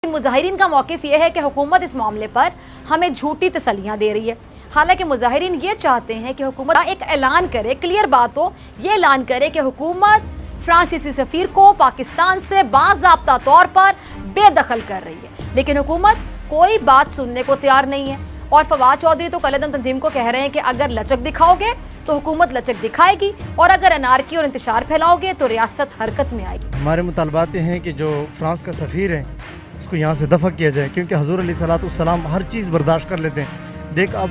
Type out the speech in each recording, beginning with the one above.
مظاہرین کا موقف یہ ہے کہ حکومت اس معاملے پر ہمیں جھوٹی تسلیاں دے رہی ہے، حالانکہ مظاہرین یہ چاہتے ہیں کہ حکومت ایک اعلان کرے، کلیئر بات ہو، یہ اعلان کرے کہ حکومت فرانسیسی سفیر کو پاکستان سے باضابطہ طور پر بے دخل کر رہی ہے، لیکن حکومت کوئی بات سننے کو تیار نہیں ہے۔ اور فواد چودھری تو کالعدم تنظیم کو کہہ رہے ہیں کہ اگر لچک دکھاؤ گے تو حکومت لچک دکھائے گی، اور اگر انارکی اور انتشار پھیلاؤ گے تو ریاست حرکت میں آئے گی۔ ہمارے مطالبات یہ ہیں کہ جو فرانس کا سفیر ہے اس کو یہاں سے دفع کیا جائے، کیونکہ حضور علیہ السلام ہر چیز برداشت کر لیتے ہیں۔ دیکھ اب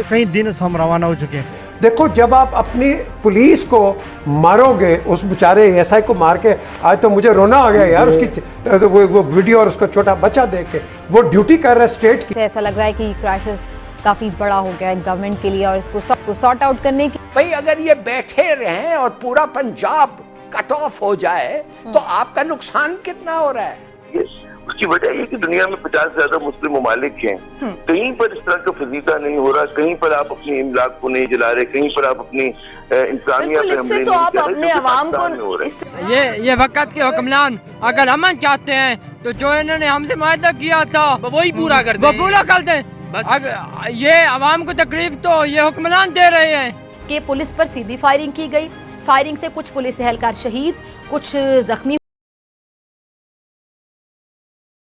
کئی دن سے ہم روانہ ہو چکے ہیں۔ دیکھو جب آپ اپنی پولیس کو مارو گے، اس بیچارے ایس آئی کو مار کے، آج تو مجھے رونا آ گیا یار، اس کی وہ ویڈیو اور اس کا چھوٹا بچہ دیکھ کے، وہ ڈیوٹی کر رہا ہے اسٹیٹ کی۔ ایسا لگ رہا ہے کہ یہ کرائسس کافی بڑا ہو گیا ہے گورنمنٹ کے لیے، اور اس کو سارٹ آؤٹ کرنے کی بھئی اگر یہ بیٹھے رہیں اور پورا پنجاب کٹ آف ہو جائے تو آپ کا نقصان کتنا ہو رہا ہے؟ اس کی وجہ یہ کہ دنیا میں 50 سے زیادہ مسلم ممالک ہیں، کہیں پر اس طرح کا فضیحہ نہیں ہو رہا، کہیں پر آپ اپنی املاک کو نہیں جلا رہے، کہیں پر آپ اپنی انسانیت پہ حملے نہیں کر رہے، جو پاکستان میں ہو رہے ہیں۔ یہ وقت کے حکمران اگر امن چاہتے ہیں تو جو انہوں نے ہم سے معاہدہ کیا تھا وہی پورا کر دیں، وہ پورا کر دیں۔ یہ عوام کو تکلیف تو یہ حکمران دے رہے ہیں کہ پولیس پر سیدھی فائرنگ کی گئی، فائرنگ سے کچھ پولیس اہلکار شہید، کچھ زخمی۔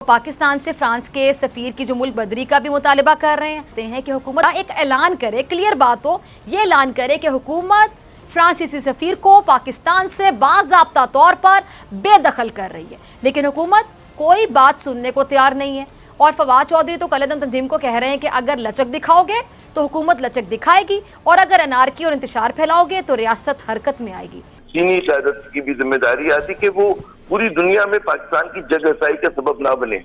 پاکستان سے فرانس کے سفیر کی جو ملک بدری کا بھی مطالبہ کر رہے ہیں کہ حکومت ایک اعلان کرے، کلیئر بات ہو، یہ اعلان کرے کہ حکومت فرانسیسی سفیر کو پاکستان سے باضابطہ طور پر بے دخل کر رہی ہے، لیکن حکومت کوئی بات سننے کو تیار نہیں ہے۔ اور فواد چودھری تو کالعدم تنظیم کو کہہ رہے ہیں کہ اگر لچک دکھاؤ گے تو حکومت لچک دکھائے گی، اور اگر انارکی اور انتشار پھیلاؤ گے تو ریاست حرکت میں آئے گی۔ چینی قیادت کی بھی ذمہ داری آتی کہ وہ پوری دنیا میں پاکستان کی جگ ہسائی کا سبب نہ بنے۔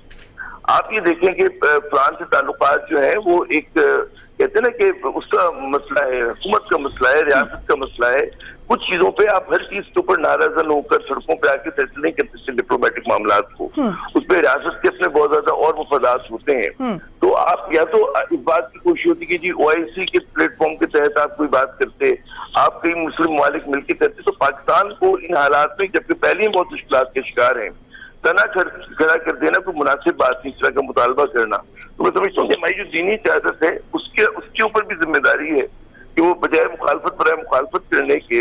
آپ یہ دیکھیں کہ فرانس سے تعلقات جو ہیں وہ ایک کہتے ہیں نا کہ اس کا مسئلہ ہے، حکومت کا مسئلہ ہے، ریاست کا مسئلہ ہے۔ کچھ چیزوں پہ آپ ہر چیز کے اوپر ناراض ہو کر سڑکوں پہ آ کے سیٹل نہیں کرتے ڈپلومیٹک معاملات کو، اس پہ ریاست کے اپنے بہت زیادہ اور مفادات ہوتے ہیں۔ تو آپ یا تو اس بات کی کوشش ہوتی کہ جی OIC کے پلیٹ فارم کے تحت آپ کوئی بات کرتے، آپ کئی مسلم ممالک مل کے کرتے، تو پاکستان کو ان حالات میں جبکہ پہلے ہی بہت مشکلات کے شکار ہیں، تنا کھڑا کر دینا کوئی مناسب بات نہیں، اس طرح کا مطالبہ کرنا۔ تو میں سمجھتا ہوں کہ ہماری جو دینی قیادت ہے اس کے اوپر بھی ذمہ داری ہے کہ وہ بجائے مخالفت برائے مخالفت کرنے کے،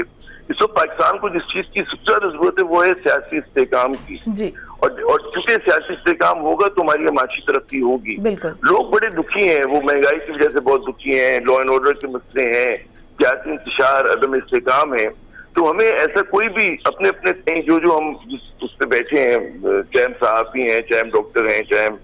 اس وقت پاکستان کو جس چیز کی سب سے زیادہ ضرورت ہے وہ ہے سیاسی استحکام کی، اور چونکہ سیاسی استحکام ہوگا تو ہماری معاشی ترقی ہوگی۔ لوگ بڑے دکھی ہیں، وہ مہنگائی کی وجہ سے بہت دکھی ہیں، لا اینڈ آرڈر کے مسئلے ہیں، سیاسی انتشار، عدم استحکام ہے۔ تو ہمیں ایسا کوئی بھی اپنے جو ہم اس پہ بیٹھے ہیں، چاہے ہم صحافی ہیں، چاہے ہم ڈاکٹر ہیں، چاہے ہم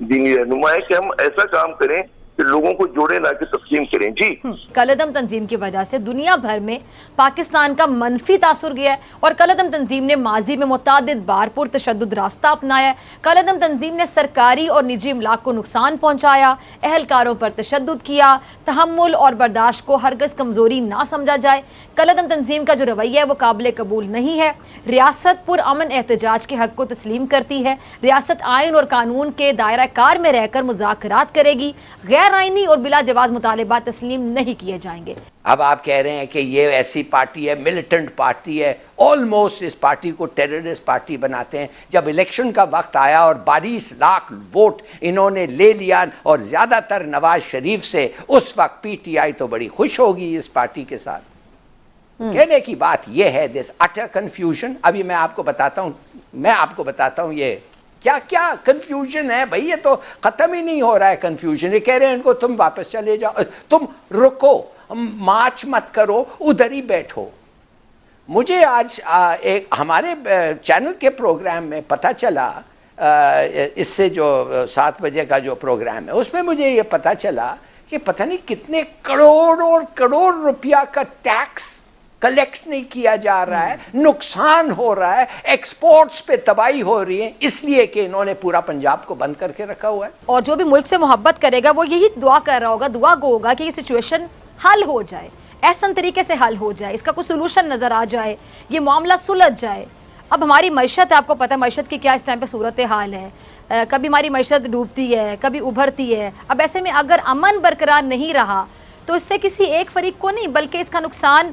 دینی رہنما ہیں، کہ ہم ایسا کام کریں کہ لوگوں کو جوڑے نہ کہ تقسیم کریں۔ جی کالعدم تنظیم کی وجہ سے دنیا بھر میں پاکستان کا منفی تاثر گیا ہے، اور کالعدم تنظیم نے ماضی میں متعدد بار پرتشدد راستہ اپنایا ہے۔ کالعدم تنظیم نے سرکاری اور نجی املاک کو نقصان پہنچایا، اہلکاروں پر تشدد کیا، تحمل اور برداشت کو ہرگز کمزوری نہ سمجھا جائے۔ کالعدم تنظیم کا جو رویہ ہے وہ قابل قبول نہیں ہے۔ ریاست پر امن احتجاج کے حق کو تسلیم کرتی ہے، ریاست آئین اور قانون کے دائرہ کار میں رہ کر مذاکرات کرے گی، غیر آئینی اور بلا جواز مطالبات تسلیم نہیں کیے جائیں گے۔ اب آپ کہہ رہے ہیں کہ یہ ایسی پارٹی ہے، ملیٹنٹ پارٹی ہے، آلموسٹ اس پارٹی کو ٹیررسٹ پارٹی بناتے ہیں۔ جب الیکشن کا وقت آیا اور 22 لاکھ ووٹ انہوں نے لے لیا اور زیادہ تر نواز شریف سے، اس وقت PTI تو بڑی خوش ہوگی اس پارٹی کے ساتھ۔ کہنے کی بات یہ ہے دس اٹر کنفیوژن۔ ابھی میں آپ کو بتاتا ہوں یہ کیا کنفیوژن ہے بھائی، یہ تو ختم ہی نہیں ہو رہا ہے کنفیوژن۔ یہ کہہ رہے ہیں ان کو تم واپس چلے جاؤ، تم رکو، مارچ مت کرو، ادھر ہی بیٹھو۔ مجھے آج ایک ہمارے چینل کے پروگرام میں پتہ چلا، اس سے جو 7 بجے کا جو پروگرام ہے اس میں مجھے یہ پتہ چلا کہ پتہ نہیں کتنے کروڑ روپیہ کا ٹیکس کلیکٹ نہیں کیا جا رہا ہے، نقصان ہو رہا ہے، ایکسپورٹس پہ تباہی ہو رہی ہے، اس لیے کہ انہوں نے پورا پنجاب کو بند کر کے رکھا ہوا ہے۔ اور جو بھی ملک سے محبت کرے گا وہ یہی دعا کر رہا ہوگا، دعا گو ہوگا کہ یہ سچویشن حل ہو جائے، احسن طریقے سے حل ہو جائے، اس کا کوئی سلوشن نظر آ جائے، یہ معاملہ سلجھ جائے۔ اب ہماری معیشت ہے، آپ کو پتہ ہے معیشت کی کیا اس ٹائم پہ صورتحال ہے، کبھی ہماری معیشت ڈوبتی ہے، کبھی ابھرتی ہے۔ اب ایسے میں اگر امن برقرار نہیں رہا تو اس سے کسی ایک فریق کو نہیں بلکہ اس کا نقصان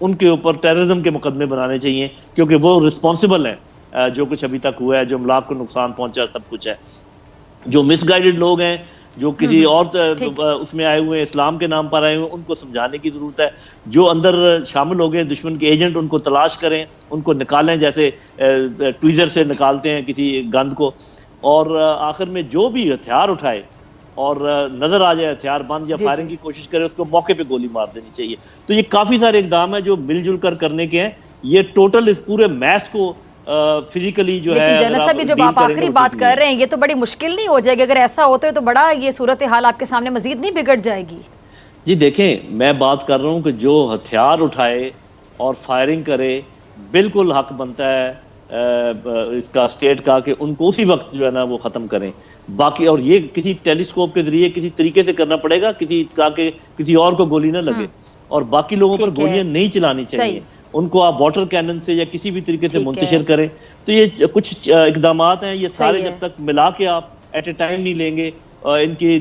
ان کے اوپر ٹیررزم کے مقدمے بنانے چاہیے، کیونکہ وہ رسپانسبل ہیں جو کچھ ابھی تک ہوا ہے، جو املاک کو نقصان پہنچا، سب کچھ ہے۔ جو مس گائیڈڈ لوگ ہیں، جو کسی اور اس میں آئے ہوئے ہیں، اسلام کے نام پر آئے ہوئے ہیں، ان کو سمجھانے کی ضرورت ہے۔ جو اندر شامل ہو گئے دشمن کے ایجنٹ، ان کو تلاش کریں، ان کو نکالیں، جیسے ٹویزر سے نکالتے ہیں کسی گند کو۔ اور آخر میں جو بھی ہتھیار اٹھائے اور نظر آ جائے ہتھیار بند یا فائرنگ کی کوشش کرے، اس کو موقع پہ گولی مار دینی چاہیے۔ تو یہ کافی سارے اقدام ہیں جو مل جل کر کرنے کے ہیں۔ یہ ٹوٹل اس پورے میس کو فزیکلی جو ہے، لیکن جنرل صاحب یہ جو آپ آخری بات کر رہے ہیں، یہ تو بڑی مشکل نہیں ہو جائے گی؟ اگر ایسا ہوتا ہے تو بڑا یہ صورتحال آپ کے سامنے مزید نہیں بگڑ جائے گی؟ جی دیکھیں، میں بات کر رہا ہوں کہ جو ہتھیار اٹھائے اور فائرنگ کرے، بالکل حق بنتا ہے اس کا اسٹیٹ کا کہ ان کو اسی وقت جو ہے نا وہ ختم کریں۔ باقی اور یہ کسی ٹیلیسکوپ کے ذریعے کسی طریقے سے کرنا پڑے گا، کسی اور کو گولی نہ لگے، اور باقی لوگوں پر گولیاں نہیں چلانی چاہیے۔ ان کو آپ واٹر کینن سے یا کسی بھی طریقے سے منتشر کریں۔ تو یہ کچھ اقدامات ہیں، یہ سارے جب تک ملا کے آپ ایٹ اے ٹائم نہیں لیں گے، ان کی